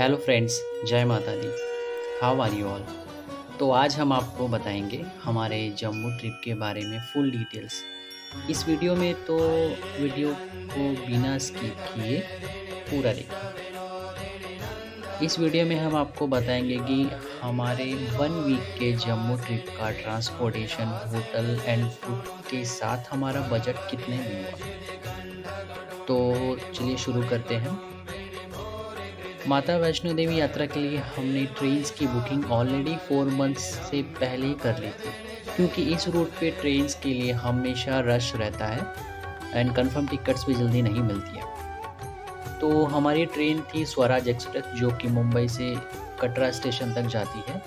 Hello friends, जय माता दी। How are you all. तो आज हम आपको बताएंगे हमारे जम्मू ट्रिप के बारे में फुल डिटेल्स। इस वीडियो में तो वीडियो को बिना स्किप किए पूरा देखें। इस वीडियो में हम आपको बताएंगे कि हमारे 1 वीक के जम्मू ट्रिप का ट्रांसपोर्टेशन, होटल एंड फूड के साथ हमारा बजट कितने में हुआ। तो चलिए शुरू करते हैं। माता वैष्णो देवी यात्रा के लिए हमने ट्रेन्स की बुकिंग ऑलरेडी 4 मंथ्स से पहले ही कर ली थी, क्योंकि इस रूट पे ट्रेन्स के लिए हमेशा रश रहता है एंड कंफर्म टिकट्स भी जल्दी नहीं मिलती है। तो हमारी ट्रेन थी स्वराज एक्सप्रेस, जो कि मुंबई से कटरा स्टेशन तक जाती है,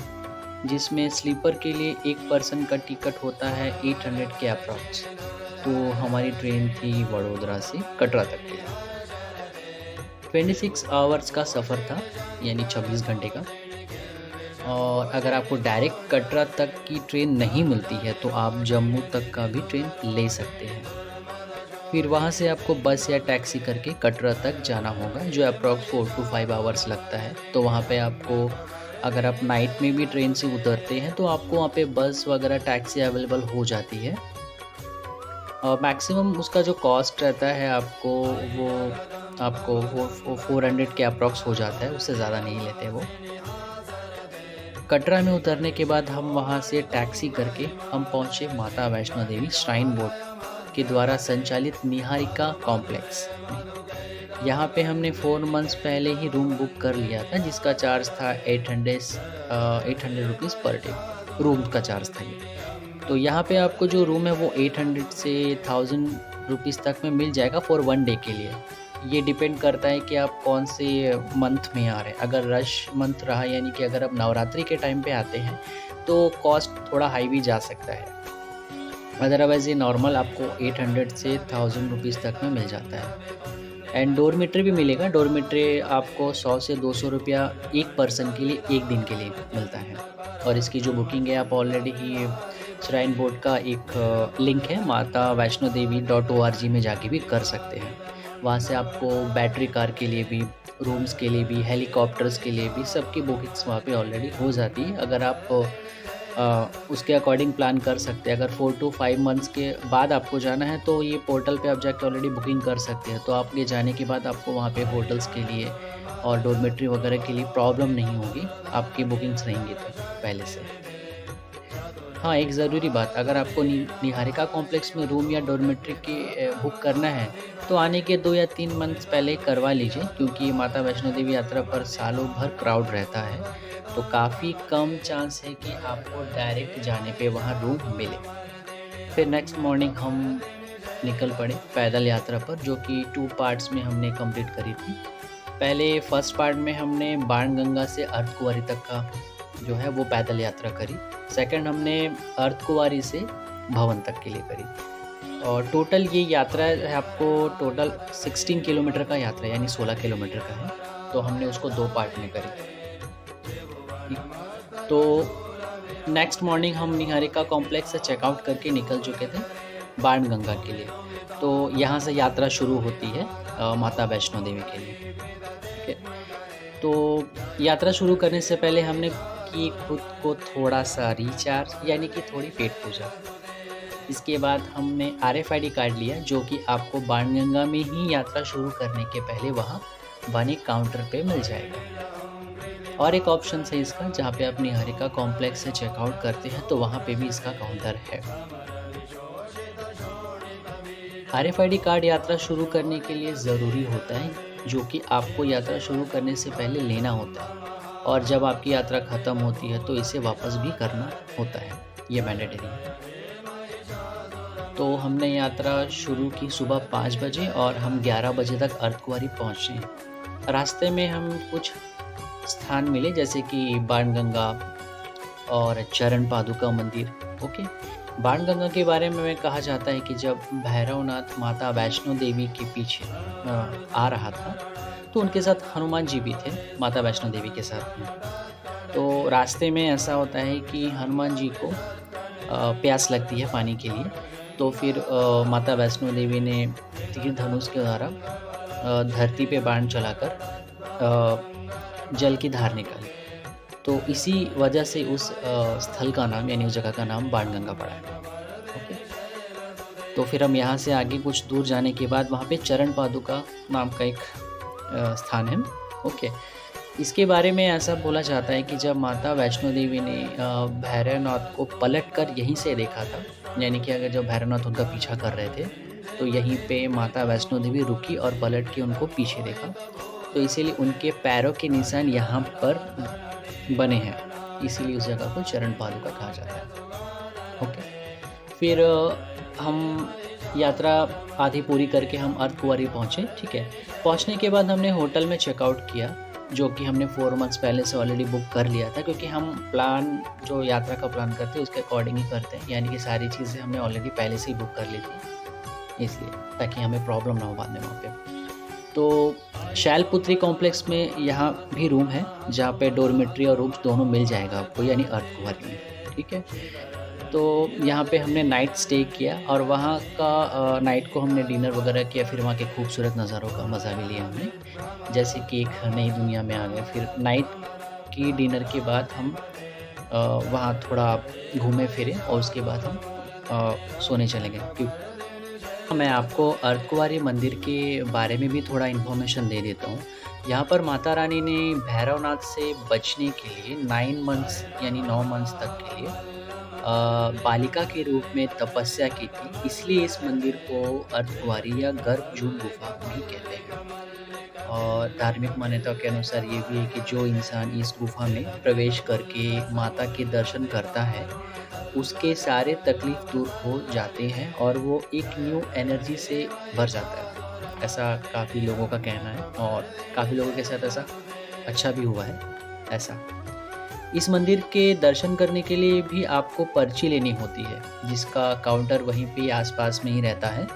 जिसमें स्लीपर के लिए एक पर्सन का टिकट होता है 800 के अप्रॉक्स। तो हमारी ट्रेन थी वडोदरा से कटरा तक के लिए। 26 आवर्स का सफ़र था, यानी 26 घंटे का। और अगर आपको डायरेक्ट कटरा तक की ट्रेन नहीं मिलती है तो आप जम्मू तक का भी ट्रेन ले सकते हैं। फिर वहाँ से आपको बस या टैक्सी करके कटरा तक जाना होगा, जो अप्रॉक्स 4 to 5 आवर्स लगता है। तो वहाँ पे आपको, अगर आप नाइट में भी ट्रेन से उतरते हैं तो आपको वहाँ पे बस वगैरह टैक्सी अवेलेबल हो जाती है। और मैक्सिमम उसका जो कॉस्ट रहता है आपको 400 के अप्रॉक्स हो जाता है, उससे ज़्यादा नहीं लेते वो। कटरा में उतरने के बाद हम वहाँ से टैक्सी करके हम पहुँचे माता वैष्णो देवी श्राइन बोर्ड के द्वारा संचालित निहारिका कॉम्प्लेक्स। यहाँ पे हमने 4 मंथ्स पहले ही रूम बुक कर लिया था, जिसका चार्ज था 800 रुपीज़ पर डे। रूम का चार्ज था ये। तो यहाँ पे आपको जो रूम है वो 800 से 1000 रुपीज़ तक में मिल जाएगा फॉर 1 डे के लिए। ये डिपेंड करता है कि आप कौन से मंथ में आ रहे हैं। अगर रश मंथ रहा, यानी कि अगर आप नवरात्रि के टाइम पे आते हैं तो कॉस्ट थोड़ा हाई भी जा सकता है। अदरवाइज़ ये नॉर्मल आपको 800 से 1000 रुपीज़ तक में मिल जाता है। एंड डोरमेट्री भी मिलेगा। डोरमेट्री आपको 100 से 200 रुपया एक पर्सन के लिए एक दिन के लिए मिलता है। और इसकी जो बुकिंग है, आप ऑलरेडी ही श्राइन बोर्ड का एक लिंक है माता वैष्णो देवी .org में जाके भी कर सकते हैं। वहाँ से आपको बैटरी कार के लिए भी, रूम्स के लिए भी, हेलीकॉप्टर्स के लिए भी, सबकी बुकिंग्स वहाँ पे ऑलरेडी हो जाती है। अगर आप उसके अकॉर्डिंग प्लान कर सकते हैं। अगर 4 to 5 मंथ्स के बाद आपको जाना है तो ये पोर्टल पे आप जाके ऑलरेडी बुकिंग कर सकते हैं। तो आपके जाने के बाद आपको वहाँ पे होटल्स के लिए और डॉर्मेट्री वगैरह के लिए प्रॉब्लम नहीं होगी, आपकी बुकिंग्स रहेंगी तो पहले से। हाँ, एक ज़रूरी बात, अगर आपको निहारिका कॉम्प्लेक्स में रूम या डॉर्मेट्री की बुक करना है तो आने के 2 या 3 मंथ्स पहले करवा लीजिए, क्योंकि माता वैष्णो देवी यात्रा पर सालों भर क्राउड रहता है। तो काफ़ी कम चांस है कि आपको डायरेक्ट जाने पे वहाँ रूम मिले। फिर नेक्स्ट मॉर्निंग हम निकल पड़े पैदल यात्रा पर, जो कि 2 पार्ट्स में हमने कंप्लीट करी थी। पहले फर्स्ट पार्ट में हमने बाणगंगा से अर्धकुंवारी तक का जो है वो पैदल यात्रा करी। सेकंड हमने अर्धकुंवारी से भवन तक के लिए करी। और टोटल ये यात्रा है आपको टोटल 16 किलोमीटर का यात्रा, यानी 16 किलोमीटर का है। तो हमने उसको 2 पार्ट में करी। तो नेक्स्ट मॉर्निंग हम निहारिका कॉम्प्लेक्स से चेकआउट करके निकल चुके थे बाणगंगा के लिए। तो यहाँ से यात्रा शुरू होती है माता वैष्णो देवी के लिए। ठीक है। तो यात्रा शुरू करने से पहले हमने की खुद को थोड़ा सा रिचार्ज, यानी कि थोड़ी पेट पूजा। इसके बाद हमने RFID कार्ड लिया, जो कि आपको बाणगंगा में ही यात्रा शुरू करने के पहले वहाँ बने काउंटर पे मिल जाएगा। और एक ऑप्शन है इसका, जहाँ पे आप निहारिका कॉम्प्लेक्स से चेकआउट करते हैं तो वहाँ पे भी इसका काउंटर है। RFID कार्ड यात्रा शुरू करने के लिए ज़रूरी होता है, जो कि आपको यात्रा शुरू करने से पहले लेना होता है। और जब आपकी यात्रा ख़त्म होती है तो इसे वापस भी करना होता है, ये मैंडेटरी है। तो हमने यात्रा शुरू की सुबह 5 बजे और हम 11 बजे तक अर्धकुंवारी पहुँचे। रास्ते में हम कुछ स्थान मिले, जैसे कि बाणगंगा और चरण पादुका मंदिर। ओके, बाणगंगा के बारे में कहा जाता है कि जब भैरवनाथ माता वैष्णो देवी के पीछे आ रहा था तो उनके साथ हनुमान जी भी थे, माता वैष्णो देवी के साथ में। तो रास्ते में ऐसा होता है कि हनुमान जी को प्यास लगती है पानी के लिए। तो फिर माता वैष्णो देवी ने तीर धनुष के द्वारा धरती पे बाण चलाकर जल की धार निकाली। तो इसी वजह से उस स्थल का नाम यानी उस जगह का नाम बाणगंगा पड़ा है। ओके। तो फिर हम यहाँ से आगे कुछ दूर जाने के बाद वहाँ पे चरण पादुका नाम का एक स्थान है। ओके। इसके बारे में ऐसा बोला जाता है कि जब माता वैष्णो देवी ने भैरवनाथ को पलटकर यहीं से देखा था, यानी कि अगर जब भैरवनाथ उनका पीछा कर रहे थे तो यहीं पे माता वैष्णो देवी रुकी और पलट के उनको पीछे देखा, तो इसीलिए उनके पैरों के निशान यहाँ पर बने हैं, इसीलिए उस जगह को चरण पादुका कहा जाता है। ओके। फिर हम यात्रा आधी पूरी करके हम अर्धकुंवारी पहुँचे। ठीक है। पहुँचने के बाद हमने होटल में चेकआउट किया, जो कि हमने 4 मंथ्स पहले से ऑलरेडी बुक कर लिया था, क्योंकि हम प्लान जो यात्रा का प्लान करते हैं उसके अकॉर्डिंग ही करते हैं, यानी कि सारी चीज़ें हमने ऑलरेडी पहले से ही बुक कर ली थी, इसलिए ताकि हमें प्रॉब्लम ना हो बाद में वहाँ पे। तो शैलपुत्री कॉम्प्लेक्स में यहाँ भी रूम है, जहाँ पे डॉर्मेट्री और रूम्स दोनों मिल जाएगा आपको, यानी अर्धकुंवारी में। ठीक है। तो यहाँ पे हमने नाइट स्टे किया और वहाँ का नाइट को हमने डिनर वगैरह किया, फिर वहाँ के खूबसूरत नज़ारों का मज़ा भी लिया हमने, जैसे कि एक नई दुनिया में आ गए। फिर नाइट की डिनर के बाद हम वहाँ थोड़ा घूमे फिरे और उसके बाद हम सोने चले गए। मैं आपको अर्धकुंवारी मंदिर के बारे में भी थोड़ा इन्फॉर्मेशन दे देता हूँ। यहाँ पर माता रानी ने भैरवनाथ से बचने के लिए 9 मंथ्स यानी 9 मंथ्स तक के लिए बालिका के रूप में तपस्या की थी, इसलिए इस मंदिर को अर्धकुंवारी या गर्भजून गुफा भी कहते हैं। और धार्मिक मान्यताओं के अनुसार ये भी है कि जो इंसान इस गुफा में प्रवेश करके माता के दर्शन करता है, उसके सारे तकलीफ दूर हो जाते हैं और वो एक न्यू एनर्जी से भर जाता है, ऐसा काफ़ी लोगों का कहना है और काफ़ी लोगों के साथ ऐसा अच्छा भी हुआ है। ऐसा इस मंदिर के दर्शन करने के लिए भी आपको पर्ची लेनी होती है, जिसका काउंटर वहीं पे आसपास में ही रहता है,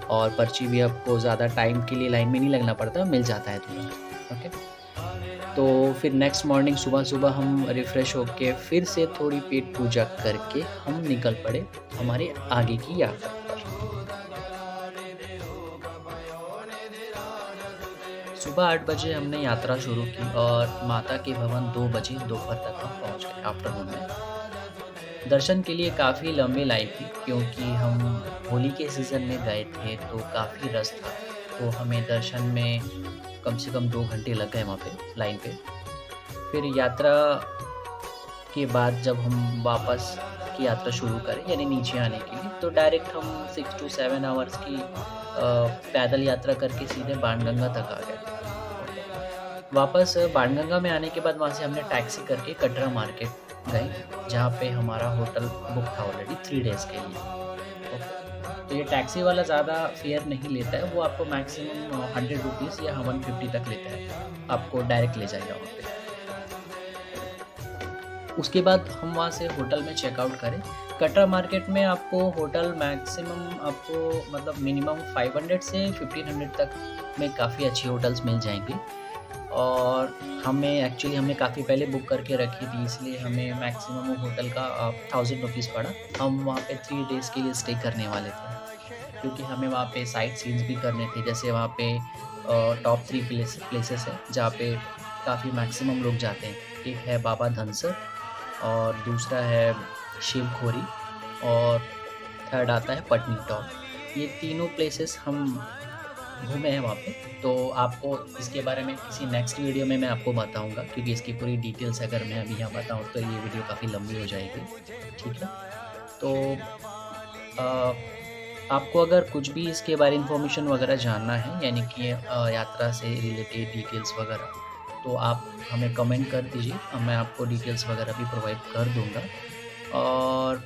और पर्ची भी आपको ज़्यादा टाइम के लिए लाइन में नहीं लगना पड़ता, मिल जाता है तुरंत। ओके। तो फिर नेक्स्ट मॉर्निंग सुबह हम रिफ़्रेश होके फिर से थोड़ी पेट पूजा करके हम निकल पड़े हमारे आगे की यात्रा पर। सुबह 8 बजे हमने यात्रा शुरू की और माता के भवन 2 बजे दोपहर तक हम पहुंच गए आफ्टरनून में। दर्शन के लिए काफ़ी लंबी लाइन थी, क्योंकि हम होली के सीज़न में गए थे तो काफ़ी रश था, तो हमें दर्शन में कम से कम 2 घंटे लग गए वहाँ पे लाइन पे। फिर यात्रा के बाद जब हम वापस की यात्रा शुरू करें यानी नीचे आने के लिए, तो डायरेक्ट हम 6 to 7 आवर्स की पैदल यात्रा करके सीधे बाणगंगा तक आ गए। वापस बाणगंगा में आने के बाद वहाँ से हमने टैक्सी करके कटरा मार्केट गए, जहाँ पे हमारा होटल बुक था ऑलरेडी 3 डेज़ के लिए। तो ये टैक्सी वाला ज़्यादा फेयर नहीं लेता है, वो आपको मैक्सिमम 100 रुपीज़ या 150 तक लेता है, आपको डायरेक्ट ले जाएगा वहाँ पे। उसके बाद हम वहाँ से होटल में चेकआउट करें। कटरा मार्केट में आपको होटल मैक्सिमम आपको मतलब मिनिमम 500 से 1500 तक में काफ़ी अच्छी होटल्स मिल जाएंगे, और हमने काफ़ी पहले बुक करके रखी थी, इसलिए हमें मैक्सिमम होटल का 1000 रुपीज़ पड़ा। हम वहाँ पे 3 डेज़ के लिए स्टे करने वाले थे, क्योंकि हमें वहाँ पे साइट सीन्स भी करने थे। जैसे वहाँ पे टॉप 3 प्लेसेस है जहाँ पे काफ़ी मैक्सिमम लोग जाते हैं। एक है बाबा धनसर, और दूसरा है शिवखोरी, और थर्ड आता है पटनी टॉप। ये तीनों प्लेसेस हम घूमे हैं वहाँ पे। तो आपको इसके बारे में किसी नेक्स्ट वीडियो में मैं आपको बताऊंगा, क्योंकि इसकी पूरी डिटेल्स अगर मैं अभी यहाँ बताऊँ तो ये वीडियो काफ़ी लंबी हो जाएगी। ठीक है। तो आपको अगर कुछ भी इसके बारे इन्फॉर्मेशन वगैरह जानना है, यानी कि यात्रा से रिलेटेड डिटेल्स वगैरह, तो आप हमें कमेंट कर दीजिए, मैं आपको डिटेल्स वगैरह भी प्रोवाइड कर दूँगा। और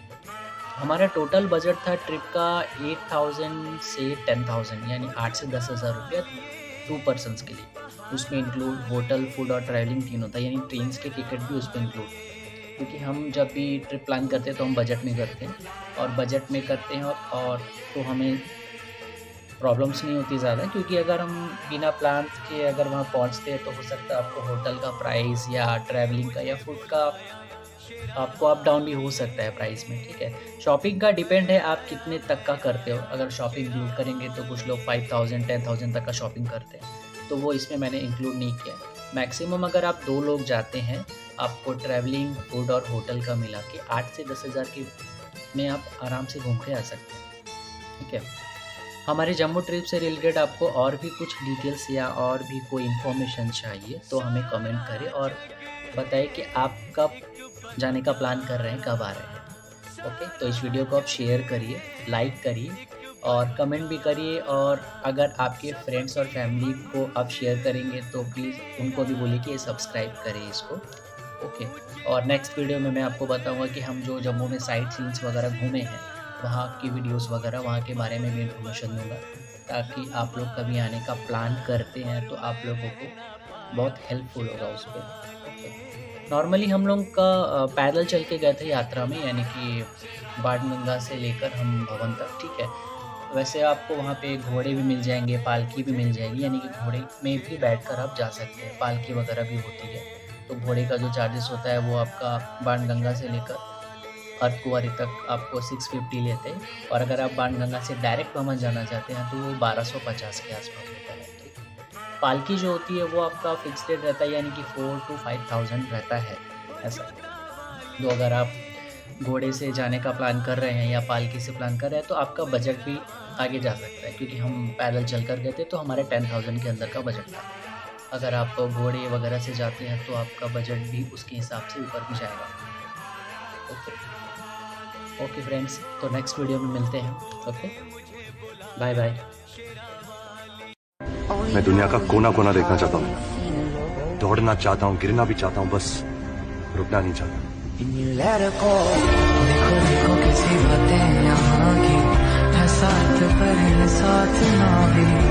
हमारा टोटल बजट था ट्रिप का 8000 से 10,000 यानी 8 से 10,000 रुपया 2 पर्सन्स के लिए। उसमें इंक्लूड होटल, फूड और ट्रैवलिंग तीनों था, यानी ट्रेन्स के टिकट भी उसमें इंक्लूड, क्योंकि हम जब भी ट्रिप प्लान करते हैं तो हम बजट में करते हैं, और बजट में करते हैं और तो हमें प्रॉब्लम्स नहीं होती ज़्यादा, क्योंकि अगर हम बिना प्लान के अगर वहाँ पहुँचते हैं तो हो सकता है आपको होटल का प्राइस या ट्रैवलिंग का या फूड का आपको अप डाउन भी हो सकता है प्राइस में। ठीक है। शॉपिंग का डिपेंड है आप कितने तक का करते हो। अगर शॉपिंग इंक्लूड करेंगे तो कुछ लोग 5000 10,000 तक का शॉपिंग करते हैं, तो वो इसमें मैंने इंक्लूड नहीं किया। मैक्सिमम अगर आप 2 लोग जाते हैं, आपको ट्रैवलिंग, फूड और होटल का मिला के 8 से 10 हज़ार के में आप आराम से घूम के आ सकते हैं, ठीक है। हमारे जम्मू ट्रिप से रिलेटेड आपको और भी कुछ डिटेल्स या और भी कोई इन्फॉर्मेशन चाहिए तो हमें कमेंट करें और बताएं कि आप कब जाने का प्लान कर रहे हैं, कब आ रहे हैं। ओके, तो इस वीडियो को आप शेयर करिए, लाइक करिए और कमेंट भी करिए, और अगर आपके फ्रेंड्स और फैमिली को आप शेयर करेंगे तो प्लीज़ उनको भी बोलिए कि सब्सक्राइब करें इसको। ओके, और नेक्स्ट वीडियो में मैं आपको बताऊंगा कि हम जो जम्मू में साइट सीन्स वगैरह घूमे हैं, वहाँ की वीडियोस वगैरह, वहाँ के बारे में भी इन्फॉर्मेशन दूंगा, ताकि आप लोग कभी आने का प्लान करते हैं तो आप लोगों को बहुत हेल्पफुल होगा उस पर। ओके, नॉर्मली हम लोग का पैदल चल के गए थे यात्रा में, यानी कि बाणगंगा से लेकर हम भवन तक, ठीक है। वैसे आपको वहाँ पे घोड़े भी मिल जाएंगे, पालकी भी मिल जाएगी, यानी कि घोड़े में भी बैठकर आप जा सकते हैं, पालकी वगैरह भी होती है। तो घोड़े का जो चार्जेस होता है वो आपका बाणगंगा से लेकर अर्धकुंवारी तक आपको 650 लेते हैं, और अगर आप बाणगंगा से डायरेक्ट भवन जाना चाहते हैं तो वो 1250 के आसपास होता है, ठीक है। पालकी जो होती है वो आपका फिक्स रेट रहता है, यानी कि 4 to 5,000 रहता है ऐसा। तो अगर आप घोड़े से जाने का प्लान कर रहे हैं या पालकी से प्लान कर रहे हैं तो आपका बजट भी आगे जा सकता है, क्योंकि हम पैदल चल कर गए थे तो हमारे 10,000 के अंदर का बजट था। अगर आप घोड़े वगैरह से जाते हैं तो आपका बजट भी उसके हिसाब से ऊपर भी जाएगा। ओके फ्रेंड्स, तो नेक्स्ट वीडियो में मिलते हैं। Okay, bye bye. मैं दुनिया का कोना कोना देखना चाहता हूँ, दौड़ना चाहता हूँ, गिरना भी चाहता हूँ, बस रुकना नहीं चाहता। देखो देखो कैसी बातें यहाँ की, है साथ पर है साथ ना भी।